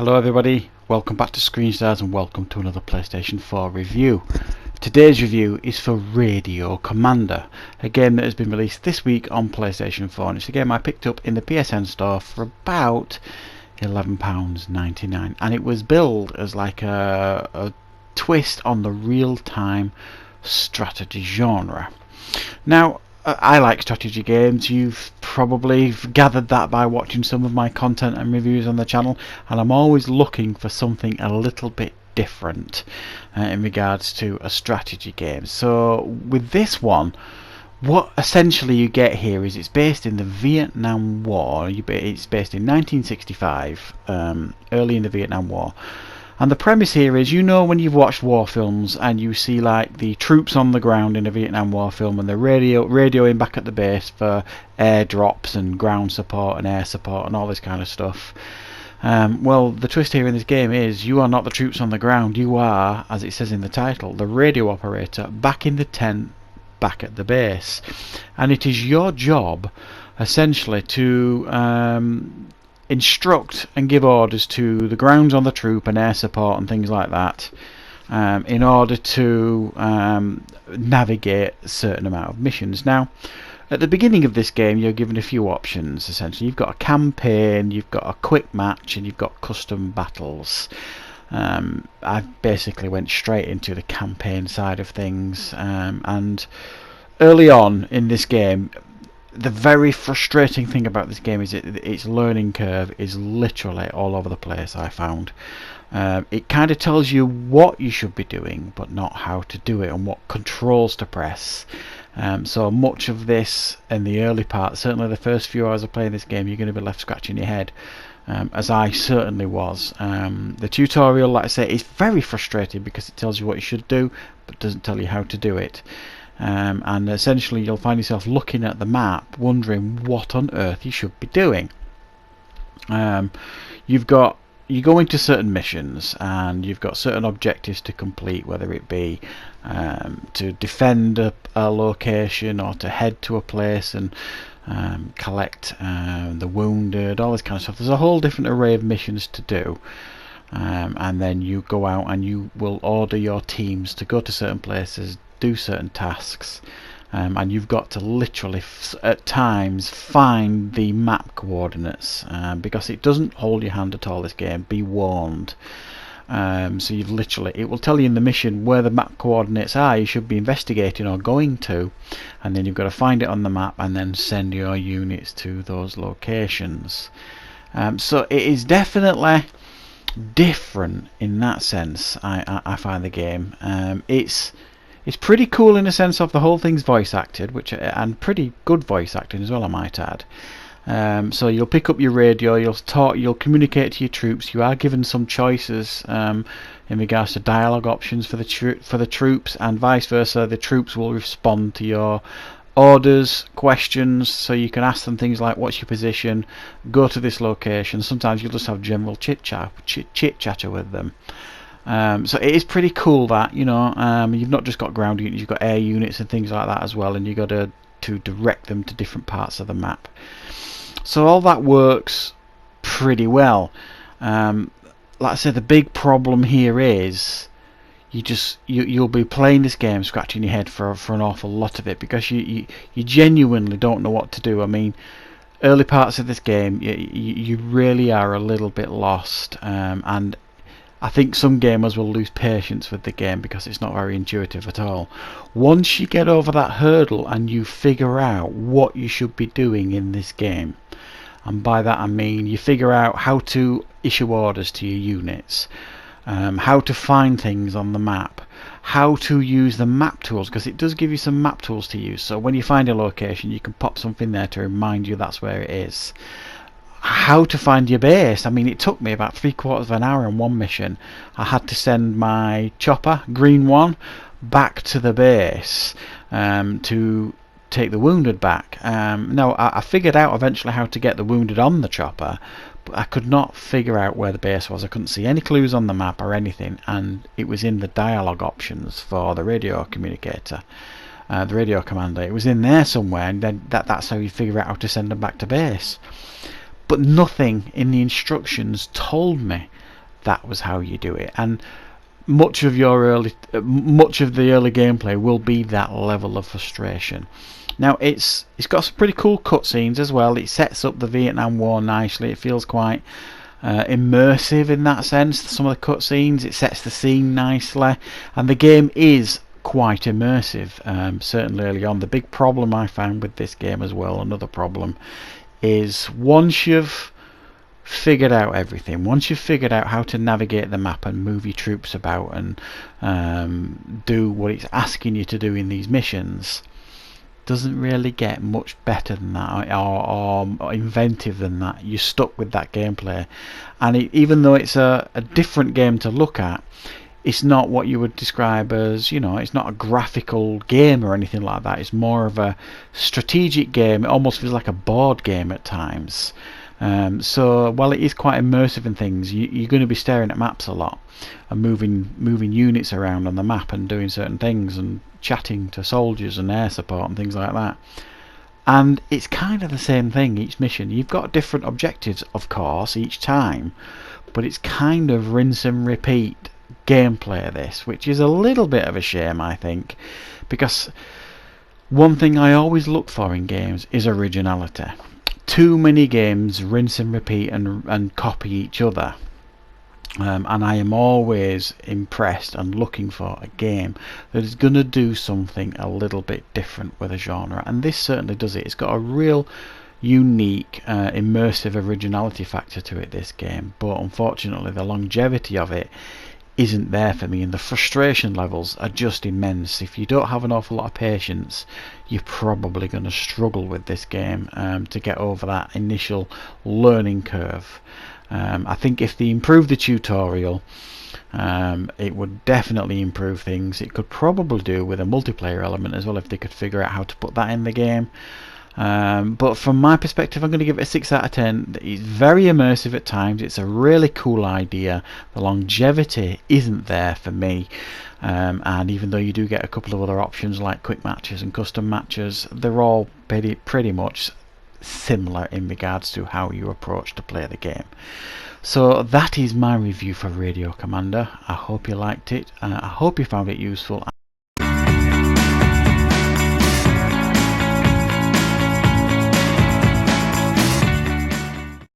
Hello everybody, welcome back to Screenstars and welcome to another PlayStation 4 review. Today's review is for Radio Commander, a game that has been released this week on PlayStation 4, and it's a game I picked up in the PSN store for about £11.99, and it was billed as like a twist on the real-time strategy genre. Now, I like strategy games. You've probably gathered that by watching some of my content and reviews on the channel, and I'm always looking for something a little bit different in regards to a strategy game. So with this one, what essentially you get here is it's based in the Vietnam War. It's based in 1965, early in the Vietnam War. And the premise here is, you know, when you've watched war films and you see like the troops on the ground in a Vietnam War film and they're radioing back at the base for airdrops and ground support and air support and all this kind of stuff. Well, the twist here in this game is you are not the troops on the ground. You are, as it says in the title, the radio operator back in the tent, back at the base. And it is your job, essentially, to instruct and give orders to the grounds on the troop and air support and things like that, in order to navigate a certain amount of missions. Now, at the beginning of this game, you're given a few options. Essentially, you've got a campaign, you've got a quick match, and you've got custom battles. I basically went straight into the campaign side of things, and early on in this game, the very frustrating thing about this game is its learning curve is literally all over the place. I found it kind of tells you what you should be doing, but not how to do it and what controls to press. So much of this in the early part, certainly the first few hours of playing this game, you're going to be left scratching your head, as I certainly was. The tutorial, like I say, is very frustrating because it tells you what you should do but doesn't tell you how to do it. And essentially you'll find yourself looking at the map wondering what on earth you should be doing. You go into certain missions and you've got certain objectives to complete, whether it be to defend a location or to head to a place and collect the wounded, all this kind of stuff. There's a whole different array of missions to do. And then you go out and you will order your teams to go to certain places, do certain tasks, and you've got to literally at times find the map coordinates, because it doesn't hold your hand at all, this game, be warned. So you've literally, it will tell you in the mission where the map coordinates are you should be investigating or going to, and then you've got to find it on the map and then send your units to those locations. So it is definitely different in that sense. I find the game, it's pretty cool in the sense of the whole thing's voice acted, and pretty good voice acting as well, I might add. So you'll pick up your radio, you'll communicate to your troops. You are given some choices in regards to dialogue options for the troops, and vice versa. The troops will respond to your orders, questions, so you can ask them things like, what's your position, go to this location. Sometimes you'll just have general chit-chatter with them. So it is pretty cool that, you know, you've not just got ground units, you've got air units and things like that as well, and you've got to direct them to different parts of the map. So all that works pretty well. Like I said, the big problem here is you'll be playing this game scratching your head for an awful lot of it, because you genuinely don't know what to do. I mean, early parts of this game you really are a little bit lost, and I think some gamers will lose patience with the game because it's not very intuitive at all. Once you get over that hurdle and you figure out what you should be doing in this game, and by that I mean you figure out how to issue orders to your units, how to find things on the map, how to use the map tools, because it does give you some map tools to use. So when you find a location, you can pop something there to remind you that's where it is. How to find your base. I mean, it took me about 3/4 of an hour on one mission. I had to send my chopper, green one, back to the base to take the wounded back. Now, I figured out eventually how to get the wounded on the chopper, but I could not figure out where the base was. I couldn't see any clues on the map or anything, and it was in the dialogue options for the radio communicator, the radio commander. It was in there somewhere, and then that's how you figure out how to send them back to base. But nothing in the instructions told me that was how you do it. And much of the early gameplay will be that level of frustration. Now it's got some pretty cool cutscenes as well. It sets up the Vietnam War nicely. It feels quite immersive in that sense. Some of the cutscenes, it sets the scene nicely, and the game is quite immersive, certainly early on. The big problem I found with this game as well, another problem, is once you've figured out everything, once you've figured out how to navigate the map and move your troops about and do what it's asking you to do in these missions, doesn't really get much better than that or inventive than that. You're stuck with that gameplay, and even though it's a different game to look at, it's not what you would describe as, it's not a graphical game or anything like that. It's more of a strategic game. It almost feels like a board game at times. So while it is quite immersive in things, you're going to be staring at maps a lot and moving units around on the map and doing certain things and chatting to soldiers and air support and things like that. And it's kind of the same thing each mission. You've got different objectives, of course, each time, but it's kind of rinse and repeat gameplay, this, which is a little bit of a shame, I think, because one thing I always look for in games is originality. Too many games rinse and repeat and copy each other, and I am always impressed and looking for a game that is going to do something a little bit different with a genre, and this certainly does it. It's got a real unique immersive originality factor to it, this game, but unfortunately the longevity of it isn't there for me, and the frustration levels are just immense. If you don't have an awful lot of patience, you're probably going to struggle with this game to get over that initial learning curve. I think if they improve the tutorial, it would definitely improve things. It could probably do with a multiplayer element as well, if they could figure out how to put that in the game. But from my perspective, I'm going to give it a 6 out of 10. It's very immersive at times. It's a really cool idea. The longevity isn't there for me, and even though you do get a couple of other options like quick matches and custom matches, they're all pretty much similar in regards to how you approach to play the game. So that is my review for Radio Commander. I hope you liked it. I hope you found it useful.